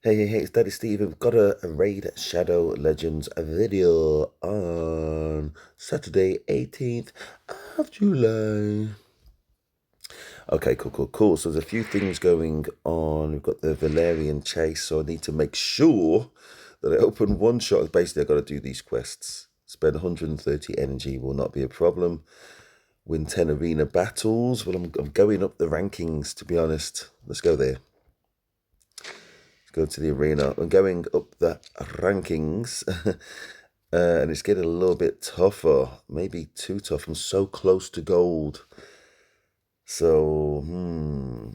Hey, it's Daddy Steve. We've got a Raid Shadow Legends video on Saturday, 18th of July. Okay, cool. So there's a few things going on. We've got the Valerian Chase, so I need to make sure that I open one shot. Basically, I've got to do these quests. Spend 130 energy will not be a problem. Win 10 arena battles. Well, I'm going up the rankings, to be honest. Let's go there. Go to the arena. I'm going up the rankings, and it's getting a little bit tougher. Maybe too tough. I'm so close to gold. So,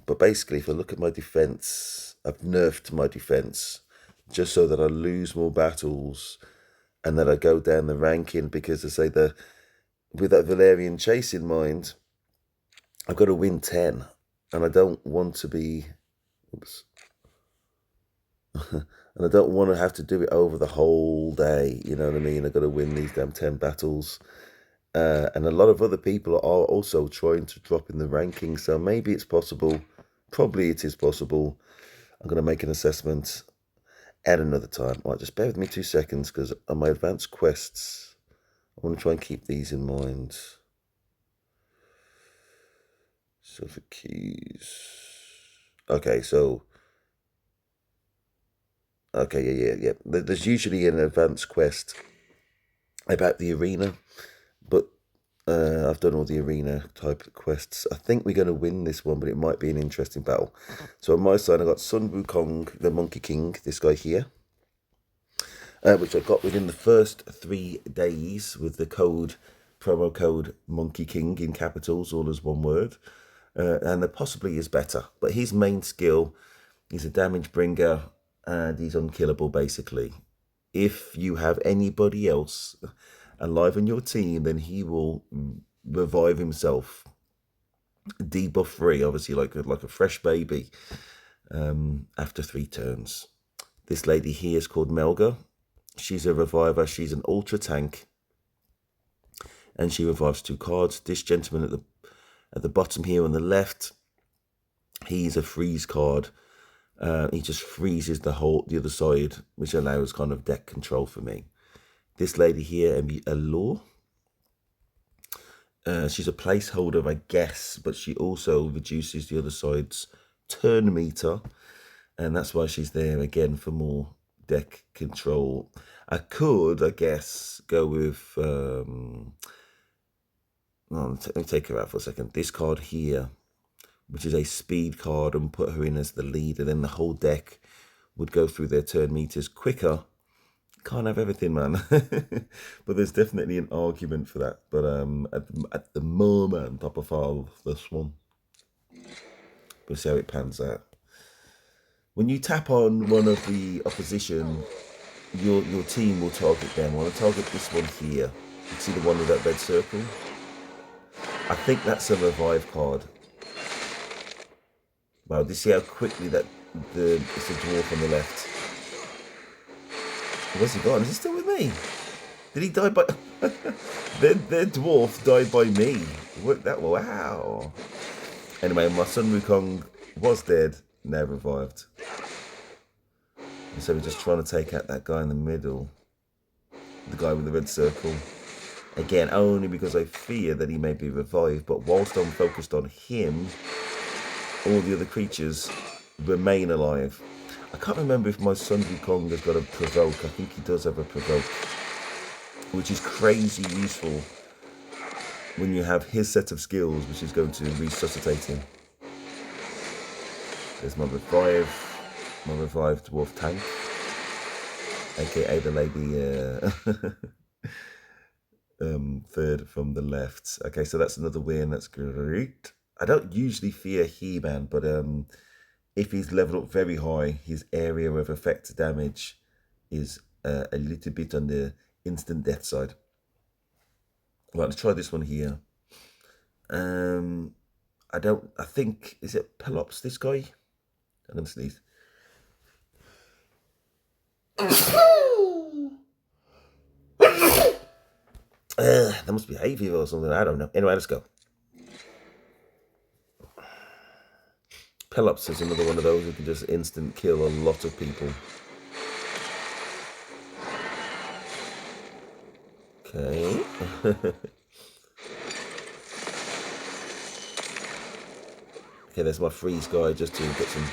but basically, if I look at my defense, I've nerfed my defense just so that I lose more battles and that I go down the ranking. Because I say with that Valerian Chase in mind, I've got to win 10, and I don't want to be. Oops. And I don't want to have to do it over the whole day. You know what I mean? I've got to win these damn 10 battles. And a lot of other people are also trying to drop in the rankings. So maybe it's possible. Probably it is possible. I'm going to make an assessment at another time. Right, just bear with me 2 seconds because on my advanced quests, I want to try and keep these in mind. So for keys. Okay, so. Okay, yeah. There's usually an advanced quest about the arena, but I've done all the arena type quests. I think we're going to win this one, but it might be an interesting battle. So on my side, I got Sun Wukong, the Monkey King, this guy here, which I got within the first 3 days with the promo code Monkey King in capitals, all as one word. And there possibly is better, but his main skill is a damage bringer, and he's unkillable basically. If you have anybody else alive in your team, then he will revive himself, debuff free, obviously like a fresh baby, after 3 turns. This lady here is called Melga. She's a reviver. She's an ultra tank, and she revives 2 cards. This gentleman at the bottom here on the left, he's a freeze card. He just freezes the other side, which allows kind of deck control for me. This lady here, Allure. She's a placeholder, I guess, but she also reduces the other side's turn meter, and that's why she's there again for more deck control. I could, I guess, go with. Let me take her out for a second. This card here, which is a speed card, and put her in as the leader. Then the whole deck would go through their turn meters quicker. Can't have everything, man. But there's definitely an argument for that. But at the moment, I prefer this one. We'll see how it pans out. When you tap on one of the opposition, your team will target them. I want to target this one here. You see the one with that red circle? I think that's a revive card. Wow, do you see how quickly it's a dwarf on the left? Where's he gone? Is he still with me? Did he die by... their dwarf died by me. Wow. Anyway, my Sun Wukong was dead, now revived. And so we're just trying to take out that guy in the middle. The guy with the red circle. Again, only because I fear that he may be revived. But whilst I'm focused on him, all the other creatures remain alive. I can't remember if my Sun Wukong has got a provoke. I think he does have a provoke, which is crazy useful when you have his set of skills, which is going to resuscitate him. There's my revived dwarf tank, aka the lady third from the left. Okay, so that's another win. That's great. I don't usually fear He-Man, but if he's leveled up very high, his area of effect damage is a little bit on the instant death side. Right, let's try this one here. I think, is it Pelops, this guy? I'm going to sneeze. That must be hay fever or something, I don't know. Anyway, let's go. Pelops is another one of those who can just instant kill a lot of people. Okay. Okay, there's my freeze guy just to get some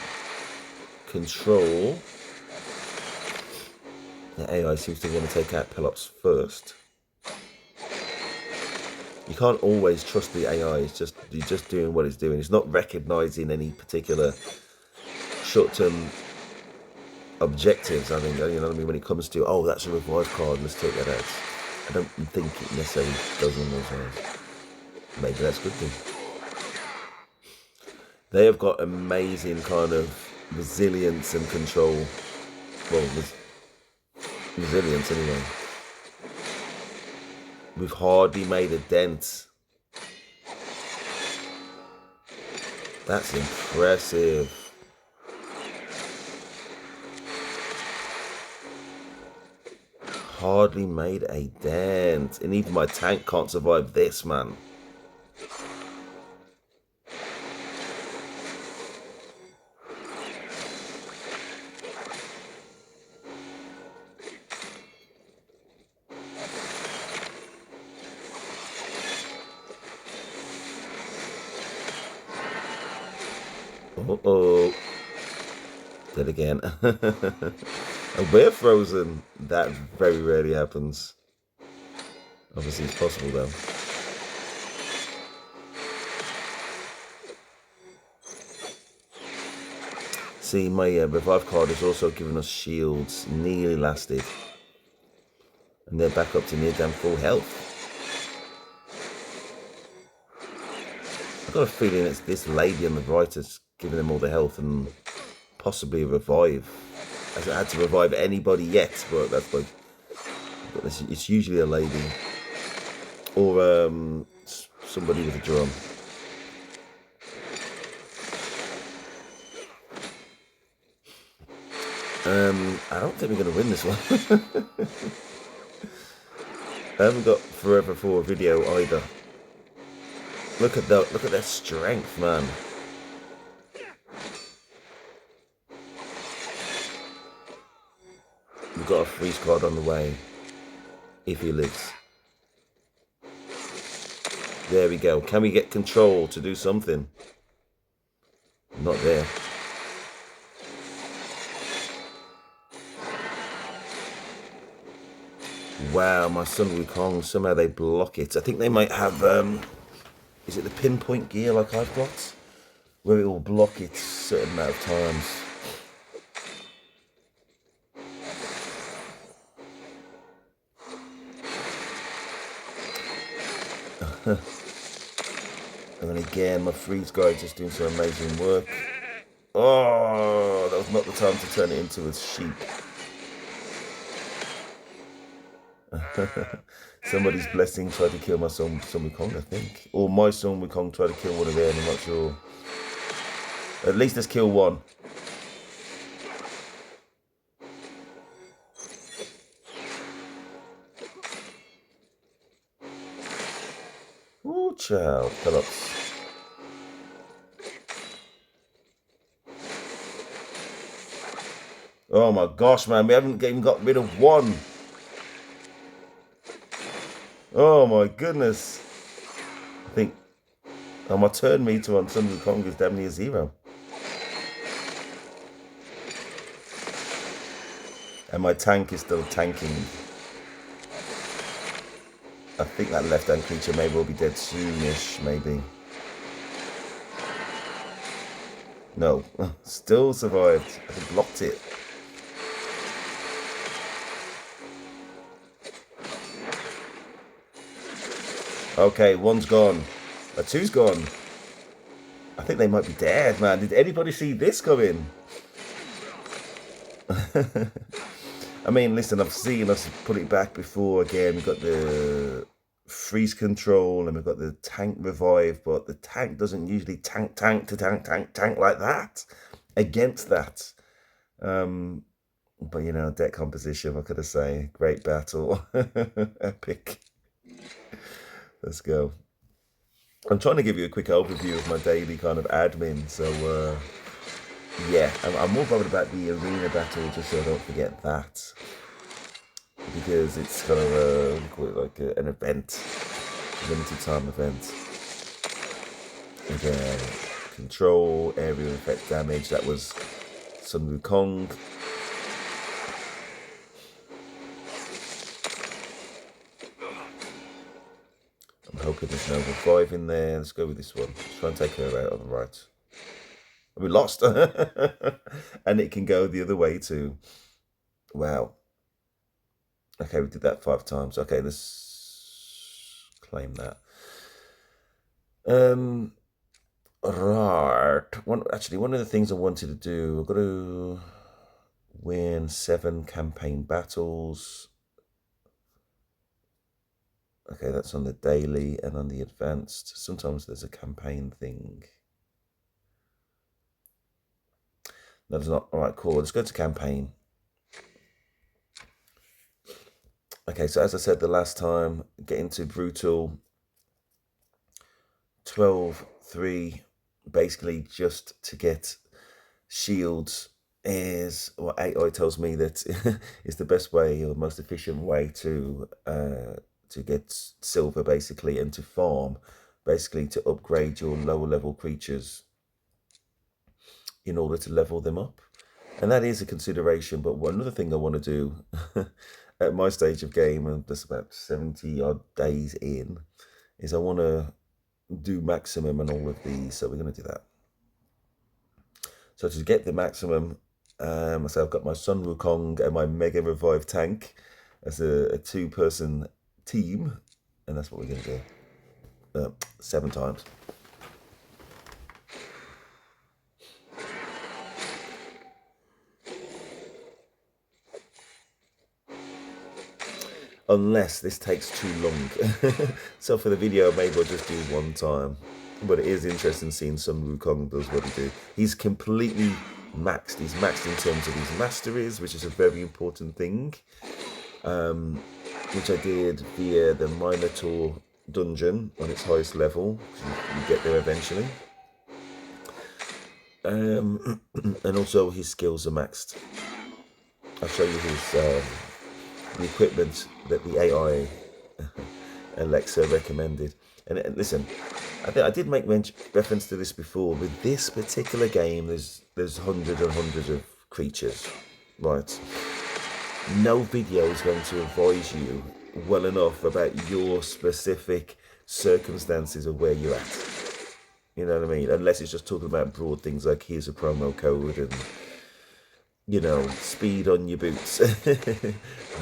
control. The AI seems to want to take out Pelops first. You can't always trust the AI. You're just doing what it's doing. It's not recognizing any particular short-term objectives. I think, you know what I mean, when it comes to, oh, that's a revive card, let's take that out. I don't think it necessarily does on those ones. Maybe that's a good thing. They have got amazing kind of resilience and control. Well, resilience anyway. We've hardly made a dent. That's impressive. Hardly made a dent. And even my tank can't survive this, man. Uh-oh. Dead again. And we're frozen. That very rarely happens. Obviously it's possible though. See, my revive card has also given us shields. Nearly lasted. And they're back up to near damn full health. I've got a feeling it's this lady on the right that's giving them all the health and possibly a revive. I haven't had to revive anybody yet, but that's like, it's usually a lady or somebody with a drum. I don't think we're gonna win this one. I haven't got forever for a video either. Look at their strength, man. We've got a freeze card on the way. If he lives. There we go. Can we get control to do something? Not there. Wow, my Sun Wukong, somehow they block it. I think they might have, is it the pinpoint gear like I've got? Where it will block it a certain amount of times. And then again, my freeze guy just doing some amazing work. Oh, that was not the time to turn it into a sheep. Somebody's blessing tried to kill my Sun Wukong, I think. Or my Sun Wukong tried to kill one of them, I'm not sure. At least let's kill one. Ooh, child, Pelops. Oh my gosh, man, we haven't even got rid of one. Oh my goodness. I think my turn meter on Sun Wukong is damn near 0. And my tank is still tanking. I think that left-hand creature may well be dead soonish, maybe. No, still survived. I blocked it. Okay, one's gone. Two's gone. I think they might be dead, man. Did anybody see this coming? I mean, listen, I've seen us put it back before. Again, we've got the freeze control and we've got the tank revive, but the tank doesn't usually tank like that against that. But, you know, deck composition, what could I say? Great battle. Epic. Let's go. I'm trying to give you a quick overview of my daily kind of admin. So yeah, I'm more bothered about the arena battle, just so I don't forget that, because it's kind of a, what do you call it, like an event, limited time event. Again, control, area effect damage. That was Sun Wukong. I'm hoping there's no revive in there. Let's go with this one. Let's try and take her out on the right. We lost. And it can go the other way too. Wow. Okay, we did that 5 times. Okay, let's claim that. Right. One of the things I wanted to do, I've got to win 7 campaign battles. Okay, that's on the daily and on the advanced. Sometimes there's a campaign thing. That is not. All right, cool. Let's go to campaign. Okay, so as I said the last time, get into brutal. 12-3, basically just to get shields is what AI tells me that is the best way or most efficient way to get silver, basically, and to farm, basically to upgrade your lower level creatures in order to level them up. And that is a consideration. But another thing I want to do at my stage of game, and just about 70 odd days in, is I want to do maximum on all of these. So we're going to do that. So to get the maximum, so I've got my Sun Wukong and my Mega Revive tank as a 2-person team, and that's what we're going to do 7 times. Unless this takes too long. So for the video, maybe I'll just do 1 time. But it is interesting seeing Sun Wukong does what he do. He's completely maxed. He's maxed in terms of his masteries, which is a very important thing. Which I did via the Minotaur dungeon on its highest level. You get there eventually. And also his skills are maxed. I'll show you his the equipment that the AI Alexa recommended. And listen, I did make reference to this before. With this particular game, there's hundreds and hundreds of creatures, right? No video is going to advise you well enough about your specific circumstances of where you're at. You know what I mean? Unless it's just talking about broad things like here's a promo code and, you know, speed on your boots.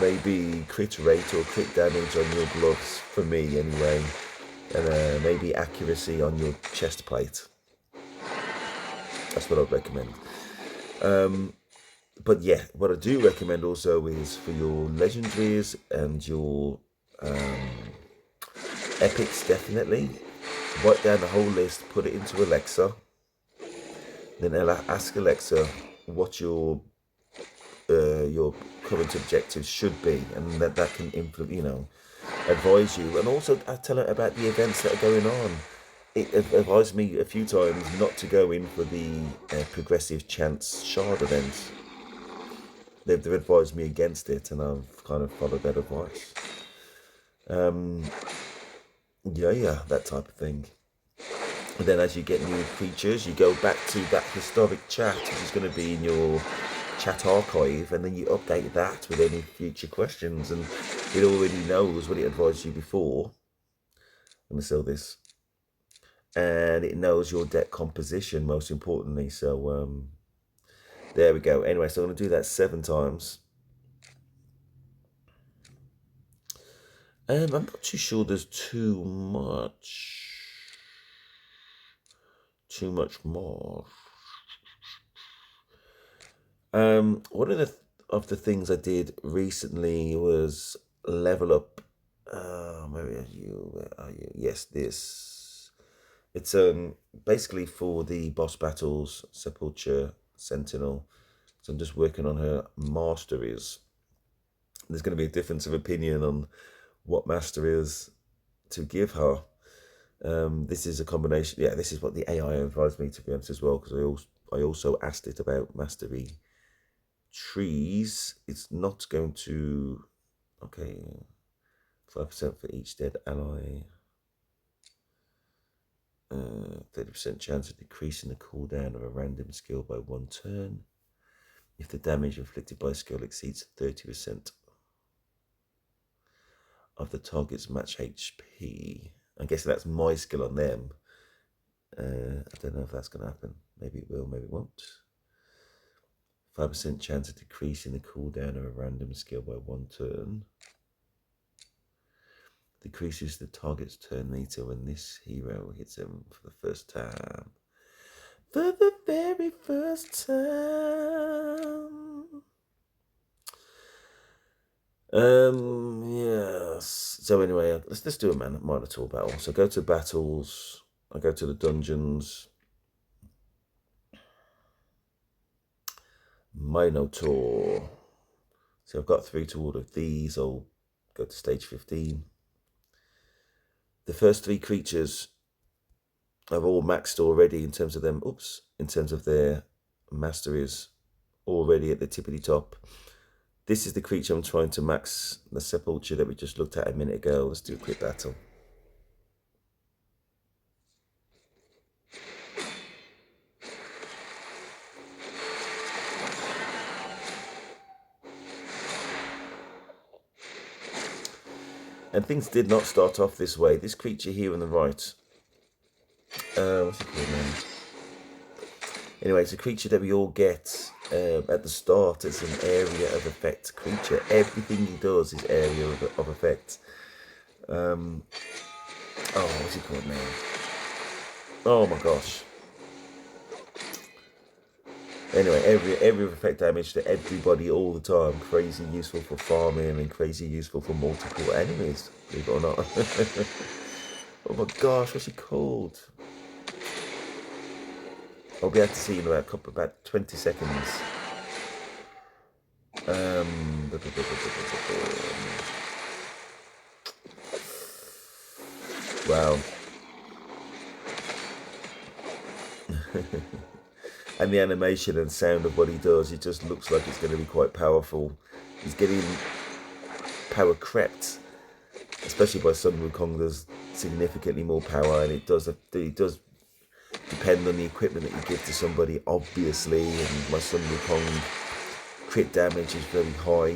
Maybe crit rate or crit damage on your gloves, for me anyway. And maybe accuracy on your chest plate. That's what I'd recommend. But yeah, what I do recommend also is for your legendaries and your epics, definitely. Write down the whole list, put it into Alexa. Then ask Alexa what your current objectives should be, and that can advise you. And also tell her about the events that are going on. It advised me a few times not to go in for the progressive chance shard events. They've advised me against it, and I've kind of followed that advice. Yeah, that type of thing. And then as you get new features, you go back to that historic chat, which is going to be in your chat archive, and then you update that with any future questions, and it already knows what it advised you before. I'm going to sell this. And it knows your deck composition, most importantly. So, there we go. Anyway, so I'm going to do that 7 times. I'm not too sure there's too much more. One of the things I did recently was level up. Where are you? Yes, this. It's basically for the boss battles, Sepulture, Sentinel. So I'm just working on her masteries. There's going to be a difference of opinion on what masteries to give her. This is a combination. Yeah, this is what the AI advised me, to be honest, as well, because I also asked it about mastery trees. It's not going to, okay, 5% for each dead ally. 30% chance of decreasing the cooldown of a random skill by 1 turn if the damage inflicted by a skill exceeds 30% of the target's match HP. I guess that's my skill on them. I don't know if that's going to happen. Maybe it will, maybe it won't. 5% chance of decreasing the cooldown of a random skill by 1 turn. Decreases the target's turn meter when this hero hits him for the first time. For the very first time. Yes. So anyway, let's do a Minotaur battle. So go to battles. I go to the dungeons. Minotaur. So I've got 3 to order these. I'll go to stage 15. The first 3 creatures are all maxed already in terms of them. Oops. In terms of their masteries, already at the tippity top. This is the creature I'm trying to max, the Sepulture that we just looked at a minute ago. Let's do a quick battle. And things did not start off this way. This creature here on the right, what's it called now? Anyway, it's a creature that we all get at the start. It's an area of effect creature. Everything he does is area of effect. Oh, what's he called now? Oh my gosh. Anyway, every effect damage to everybody all the time. Crazy useful for farming and crazy useful for multiple enemies, believe it or not. Oh my gosh, what's he called? I'll be able to see in about 20 seconds. Wow. And the animation and sound of what he does, it just looks like it's going to be quite powerful. He's getting power crept, especially by Sun Wukong. There's significantly more power, and it does depend on the equipment that you give to somebody, obviously. And my Sun Wukong crit damage is very high.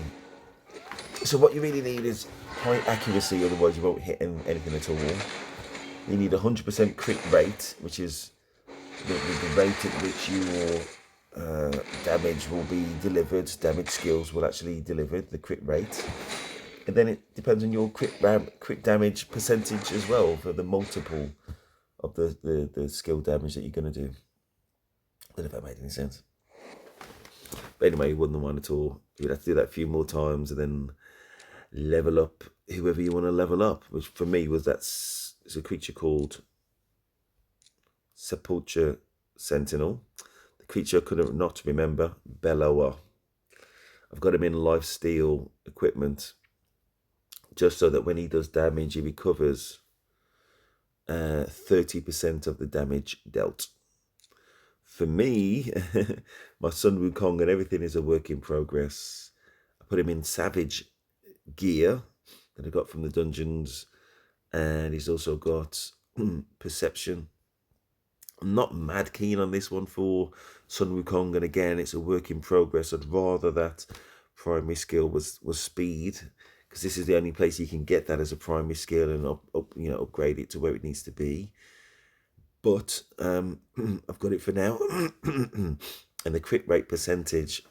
So what you really need is high accuracy, otherwise you won't hit anything at all. You need 100% crit rate, which is the rate at which your damage will be delivered. Damage skills will actually deliver the crit rate. And then it depends on your crit damage percentage as well for the multiple of the skill damage that you're going to do. I don't know if that made any sense. But anyway, you wouldn't mind at all. You'd have to do that a few more times and then level up whoever you want to level up, which for me was it's a creature called Sepulture Sentinel. The creature I couldn't not remember, Bellower. I've got him in lifesteal equipment just so that when he does damage, he recovers 30% of the damage dealt. For me, my Sun Wukong and everything is a work in progress. I put him in Savage gear that I got from the dungeons, and he's also got Perception. I'm not mad keen on this one for Sun Wukong, and again, it's a work in progress. I'd rather that primary skill was speed, because this is the only place you can get that as a primary skill and upgrade it to where it needs to be. But I've got it for now. And the crit rate percentage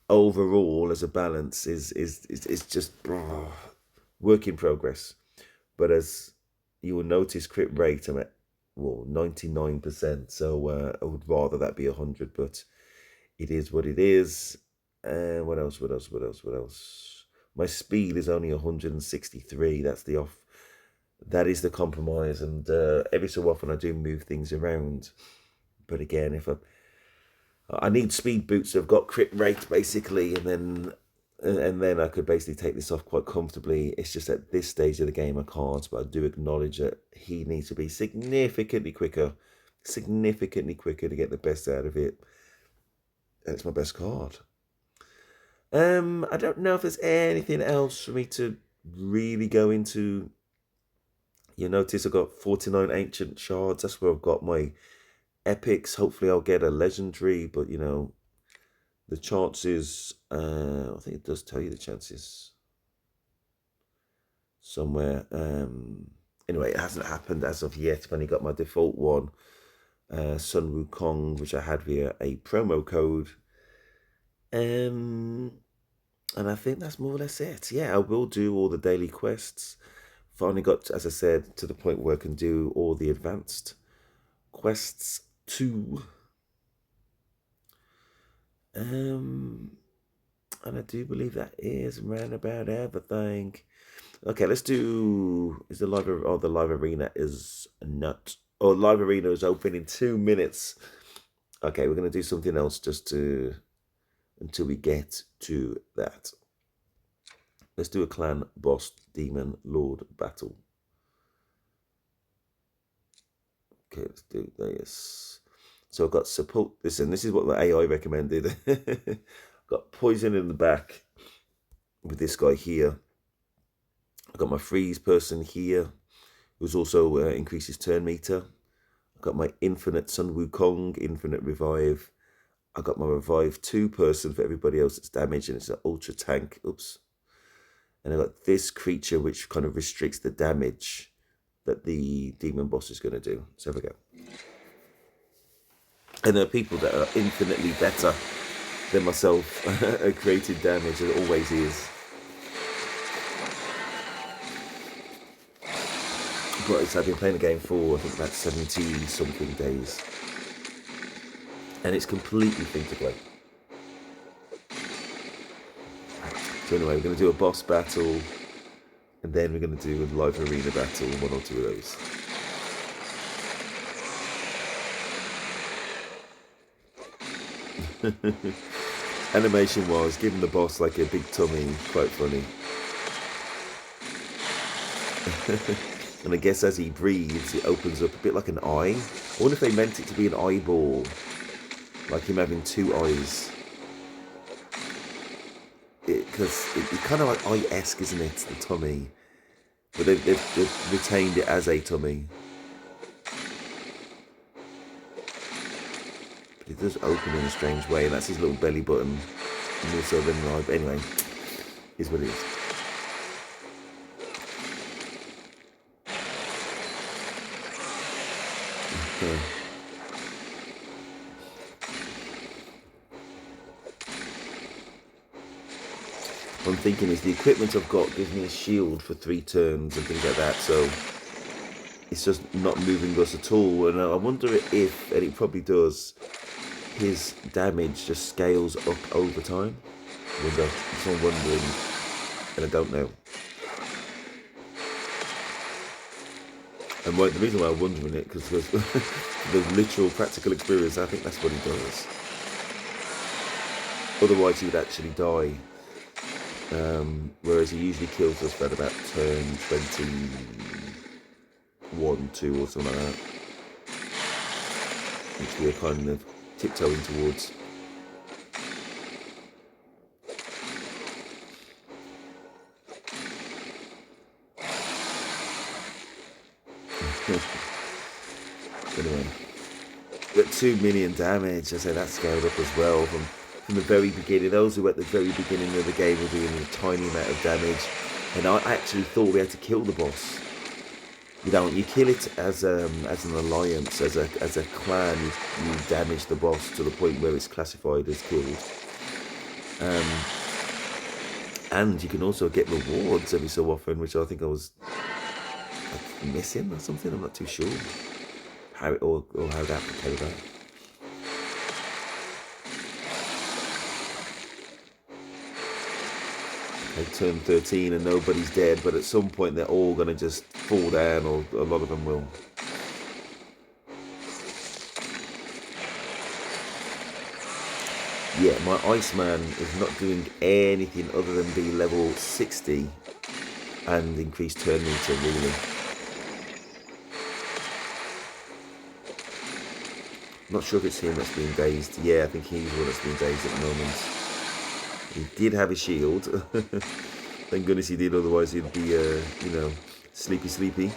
overall as a balance is just work in progress. But as you will notice, crit rate, I'm at 99%. So I would rather that be 100, but it is what it is. And what else? My speed is only 163. That's the off. That is the compromise, and every so often I do move things around. But again, if I need speed boots, I've got crit rate basically, and then I could basically take this off quite comfortably. It's just at this stage of the game I can't, but I do acknowledge that he needs to be significantly quicker, significantly quicker to get the best out of it. And it's my best card. I don't know if there's anything else for me to really go into. You notice I've got 49 ancient shards. That's where I've got my epics. Hopefully I'll get a legendary, but you know, the chances, I think it does tell you the chances somewhere. Anyway, it hasn't happened as of yet. I've only got my default one, Sun Wukong, which I had via a promo code. And I think that's more or less it. Yeah, I will do all the daily quests. Finally got, as I said, to the point where I can do all the advanced quests too. And I do believe that is round about everything. Okay, let's do. Is the live? Oh, the live arena is not. Oh, live arena is open in 2 minutes. Okay, we're gonna do something else just to until we get to that. Let's do a clan boss demon lord battle. Okay, let's do this. So I've got support. Listen, this is what the AI recommended. Got poison in the back with this guy here. I've got my freeze person here, who's also increases turn meter. I've got my infinite Sun Wukong, infinite revive. I've got my revive 2 person for everybody else that's damaged, and it's an ultra tank. Oops. And I've got this creature which kind of restricts the damage that the demon boss is going to do. So there we go. And there are people that are infinitely better than myself at creating damage. There always is. But I've been playing the game for, I think, about 70-something days. And it's completely free to play. So anyway, we're going to do a boss battle. And then we're going to do a live arena battle, 1 or 2 of those. Animation wise, giving the boss like a big tummy, quite funny. And I guess as he breathes, it opens up a bit like an eye. I wonder if they meant it to be an eyeball, like him having 2 eyes. Because it's kind of like eye-esque, isn't it, the tummy? But they've retained it as a tummy. But it does open in a strange way, and that's his little belly button. And also then an eye. But anyway, is what it is. What I'm thinking is the equipment I've got gives me a shield for 3 turns and things like that, so it's just not moving us at all. And I wonder if, and it probably does, his damage just scales up over time. I wonder, it's all wondering, and I don't know. And the reason why I'm wondering it, because the literal practical experience, I think that's what he does. Otherwise he would actually die. Whereas he usually kills us at about turn 21, 2 or something like that. Which we're kind of tiptoeing towards. Anyway, got 2 million damage. I say that scaled up as well from the very beginning. Those who were at the very beginning of the game were doing a tiny amount of damage, and I actually thought we had to kill the boss. You know, you kill it as an alliance, as a clan. You damage the boss to the point where it's classified as killed. And you can also get rewards every so often, which I think I was missing or something. I'm not too sure how it or how that came about. Okay, turn 13 and nobody's dead, but at some point they're all going to just fall down, or a lot of them will. Yeah, my Iceman is not doing anything other than be level 60 and increase turn meter, really. Not sure if it's him that's being dazed. Yeah, I think he's the one that's being dazed at the moment. He did have a shield. Thank goodness he did, otherwise he'd be, sleepy.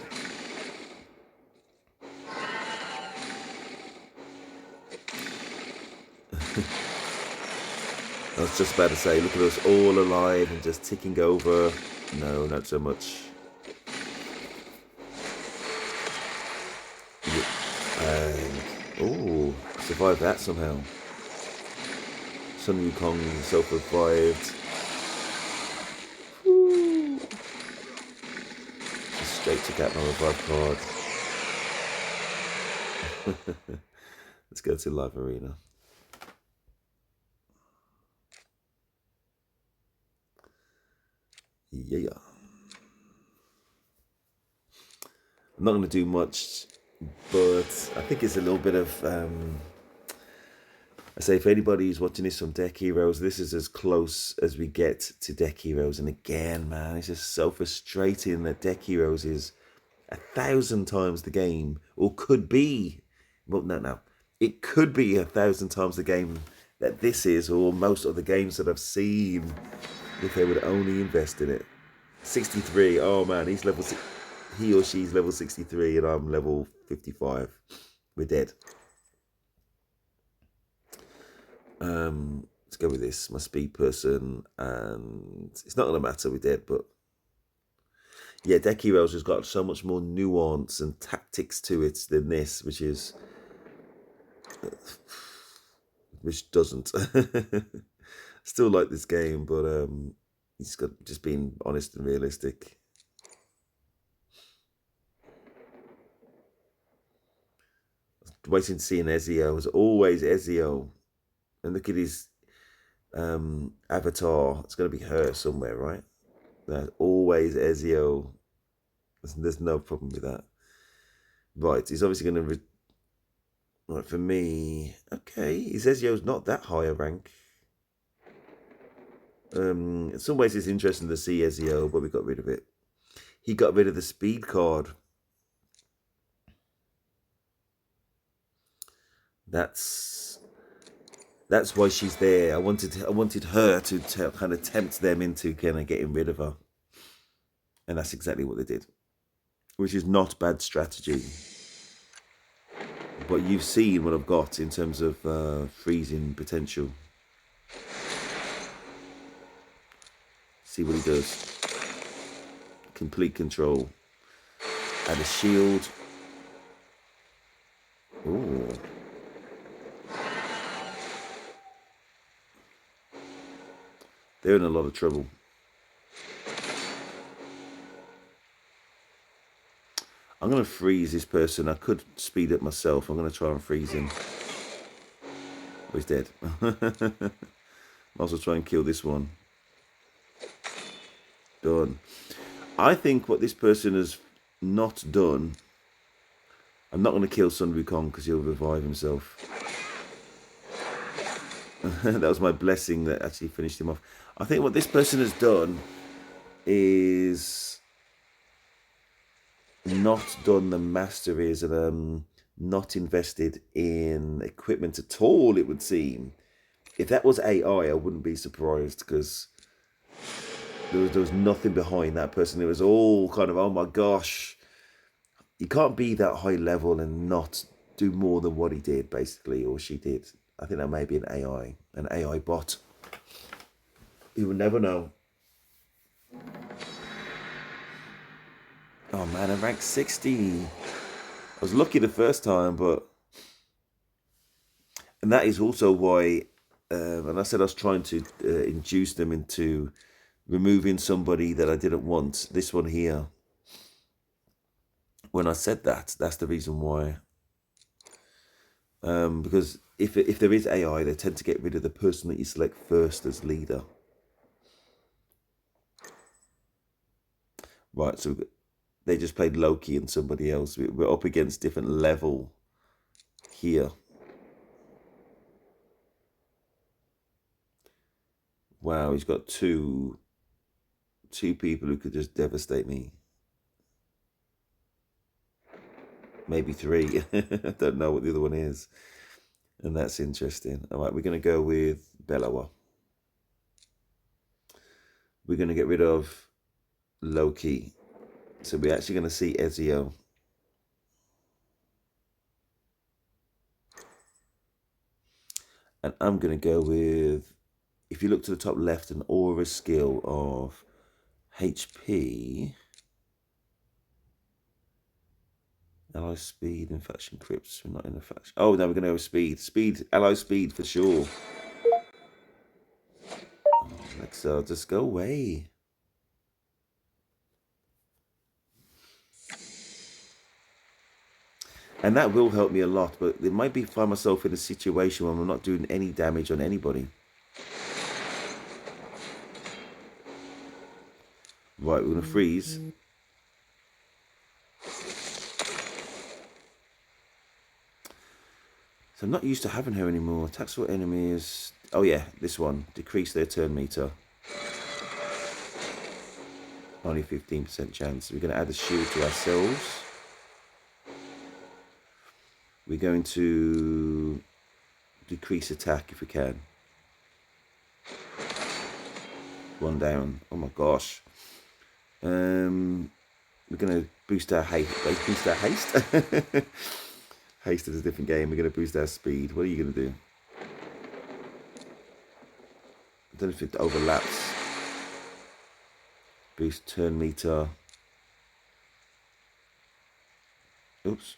I was just about to say, look at us all alive and just ticking over. No, not so much. And, oh, survived that somehow. Sun Wukong self-revived. Just straight took out my revive card. Let's go to live arena. Yeah. I'm not going to do much, but I think it's a little bit of... I say, if anybody's watching this from Deck Heroes, this is as close as we get to Deck Heroes. And again, man, it's just so frustrating that Deck Heroes is 1,000 times the game, or could be. Well, no. It could be 1,000 times the game that this is, or most of the games that I've seen, if they would only invest in it. 63. Oh, man, he or she's level 63, and I'm level 55. We're dead. Let's go with this. My speed person, and it's not gonna matter. We're dead, but yeah, Deck Heroes has got so much more nuance and tactics to it than this, which doesn't. Still like this game, but it's got just being honest and realistic. Waiting to see an Ezio. It was always Ezio. And look at his avatar. It's going to be her somewhere, right? That's always Ezio. There's no problem with that. Right, he's obviously going to... Right, for me... Okay, his Ezio's not that high a rank. In some ways it's interesting to see Ezio, but we got rid of it. He got rid of the speed card. That's why she's there. I wanted her to kind of tempt them into kind of getting rid of her, and that's exactly what they did, which is not bad strategy. But you've seen what I've got in terms of freezing potential. See what he does. Complete control. And a shield. Ooh. They're in a lot of trouble. I'm going to freeze this person. I could speed up myself. I'm going to try and freeze him. Oh, he's dead. Might as well try and kill this one. Done. I think what this person has not done... I'm not going to kill Sun Wukong because he'll revive himself. That was my blessing that actually finished him off. I think what this person has done is not done the masteries and not invested in equipment at all, it would seem. If that was AI, I wouldn't be surprised, because there was nothing behind that person. It was all kind of, oh my gosh, you can't be that high level and not do more than what he did, basically, or she did. I think that may be an AI bot. You will never know. Oh man, I'm ranked 60. I was lucky the first time, but... And that is also why, and I said I was trying to induce them into removing somebody that I didn't want. This one here. When I said that, that's the reason why. Because if there is AI, they tend to get rid of the person that you select first as leader. Right, so they just played Loki and somebody else. We're up against different level here. Wow, he's got two people who could just devastate me. Maybe three. I don't know what the other one is. And that's interesting. All right, we're going to go with Bellower. We're going to get rid of Loki. So we're actually going to see Ezio. And I'm going to go with, if you look to the top left, an aura skill of HP. Ally speed, infection crypts. We're not in a faction. Oh, no, we're going to go with speed. Speed, ally speed for sure. Oh, let's just go away. And that will help me a lot, but it might be find myself in a situation where I'm not doing any damage on anybody. Right, we're going to freeze. So I'm not used to having her anymore. Attacks for enemies. Oh yeah, this one. Decrease their turn meter. Only 15% chance. We're going to add a shield to ourselves. We're going to decrease attack if we can. One down. Oh my gosh. We're going to boost our haste. Boost our haste? Haste is a different game. We're going to boost our speed. What are you going to do? I don't know if it overlaps. Boost turn meter. Oops.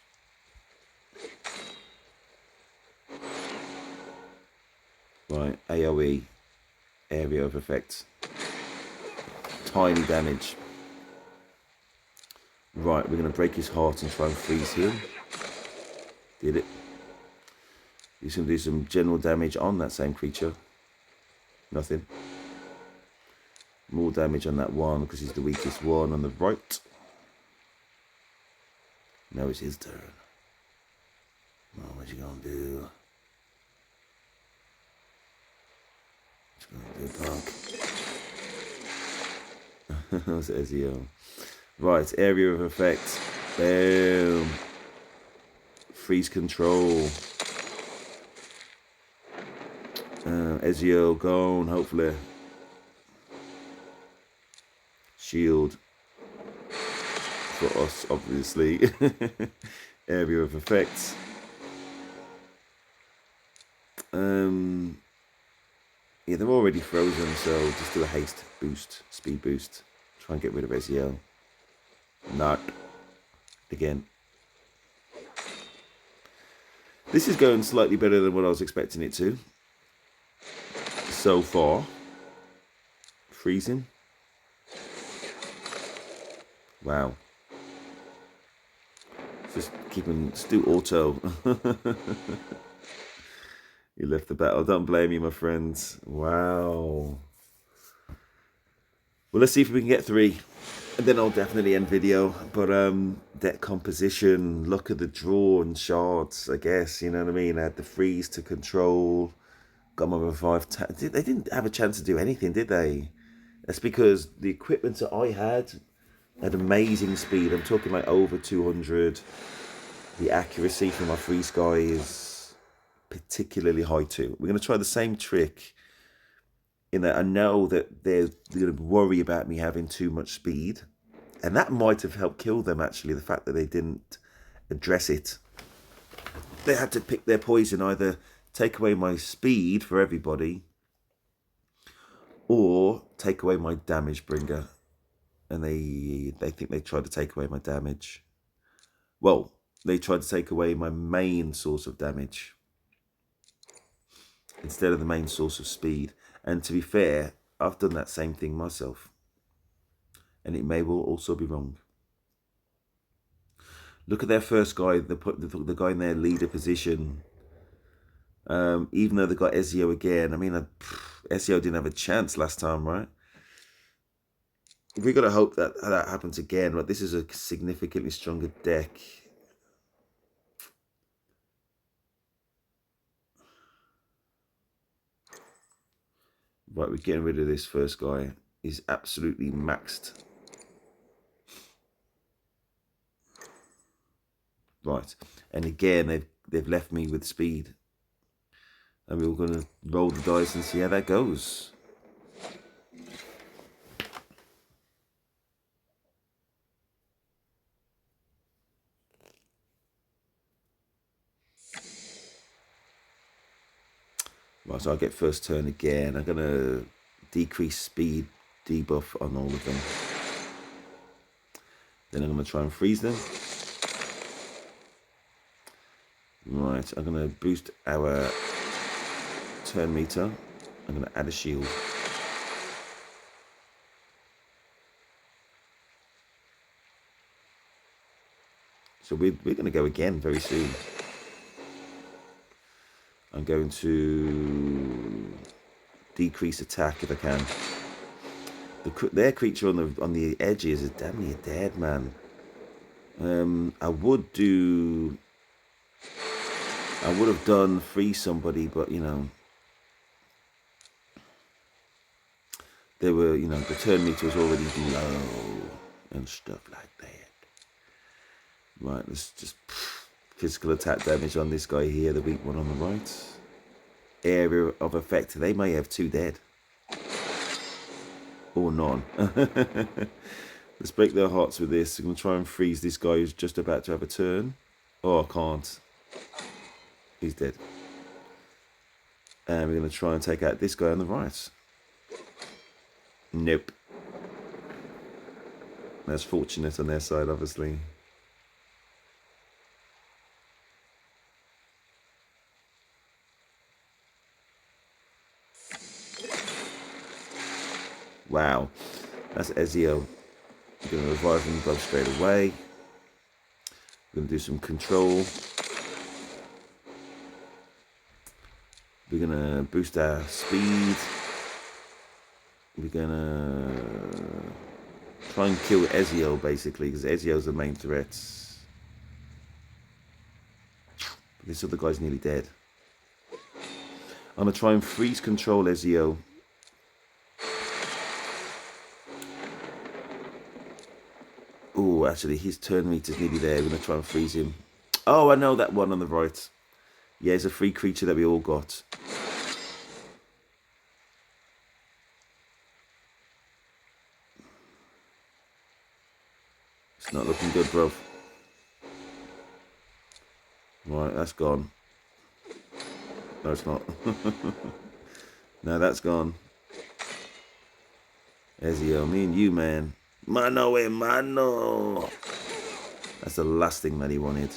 Right, AoE, area of effect. Tiny damage. Right, we're going to break his heart and try and freeze him. Did it. He's going to do some general damage on that same creature. Nothing. More damage on that one because he's the weakest one on the right. Now it's his turn. Oh, what's he going to do? What's he going to do, punk? That's Ezio. Right, area of effect. Boom. Freeze control. Ezio gone, hopefully. Shield. For us, obviously. Area of effect. Yeah, they're already frozen, so just do a haste boost, speed boost. Try and get rid of Ezio. Not. Again. This is going slightly better than what I was expecting it to. So far. Freezing. Wow. Just keeping, still auto. You left the battle. Don't blame me, my friends. Wow. Well, let's see if we can get 3. And then I'll definitely end video. But deck composition, look at the draw and shards, I guess. You know what I mean? I had the freeze to control. Got my revive. They didn't have a chance to do anything, did they? That's because the equipment that I had amazing speed. I'm talking like over 200. The accuracy for my free sky is particularly high too. We're going to try the same trick in that I know that they're going to worry about me having too much speed. And that might have helped kill them, actually, the fact that they didn't address it. They had to pick their poison, either take away my speed for everybody or take away my damage bringer. And they think they tried to take away my damage. Well, they tried to take away my main source of damage instead of the main source of speed. And to be fair, I've done that same thing myself. And it may well also be wrong. Look at their first guy, the guy in their leader position. Even though they got Ezio again. I mean, Ezio didn't have a chance last time, right? We got to hope that that happens again. But this is a significantly stronger deck. Right, we're getting rid of this first guy. He's absolutely maxed. Right, and again they've left me with speed. And we're going to roll the dice and see how that goes. Right, so I'll get first turn again. I'm going to decrease speed debuff on all of them. Then I'm going to try and freeze them. Right, I'm going to boost our turn meter. I'm going to add a shield. So we're going to go again very soon. I'm going to decrease attack if I can. Their creature on the edges is damn near dead, man. I would have done free somebody, but you know, they were, you know, the turn meter was already low and stuff like that. Right, let's just physical attack damage on this guy here, the weak one on the right. Area of effect. They may have 2 dead. Or none. Let's break their hearts with this. I'm going to try and freeze this guy who's just about to have a turn. Oh, I can't. He's dead. And we're going to try and take out this guy on the right. Nope. That's fortunate on their side, obviously. Wow. That's Ezio. I'm going to revive them both straight away. We're going to do some control. We're going to boost our speed. We're going to try and kill Ezio, basically, because Ezio's the main threat. This other guy's nearly dead. I'm going to try and freeze control Ezio. Oh, actually, his turn meter's nearly there. We're going to try and freeze him. Oh, I know that one on the right. Yeah, it's a free creature that we all got. It's not looking good, bro. Right, that's gone. No, it's not. No, that's gone. Ezio, me and you, man. Mano e mano. That's the last thing that he wanted.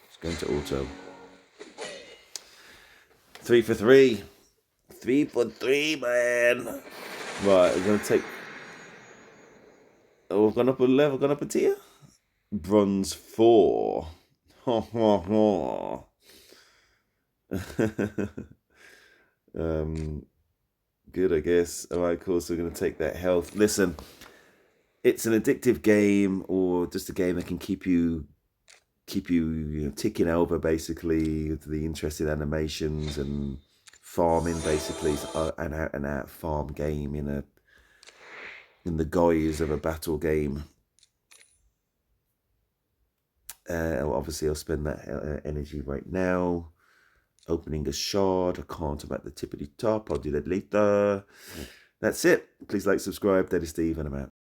It's going to auto. 3 for 3. 3 for 3, man. Right, we're going to take... Oh, we've gone up a level, gone up a tier. Bronze 4. Good, I guess. All right, cool. So we're going to take that health. Listen, it's an addictive game, or just a game that can keep you, you know, ticking over, basically, to the interesting animations and farming, basically. It's an out and out farm game in the guise of a battle game. Obviously, I'll spend that energy right now. Opening a shard. I can't. I'm at the tippity top. I'll do that later. That's it. Please like, subscribe. That is Steve, and I'm out.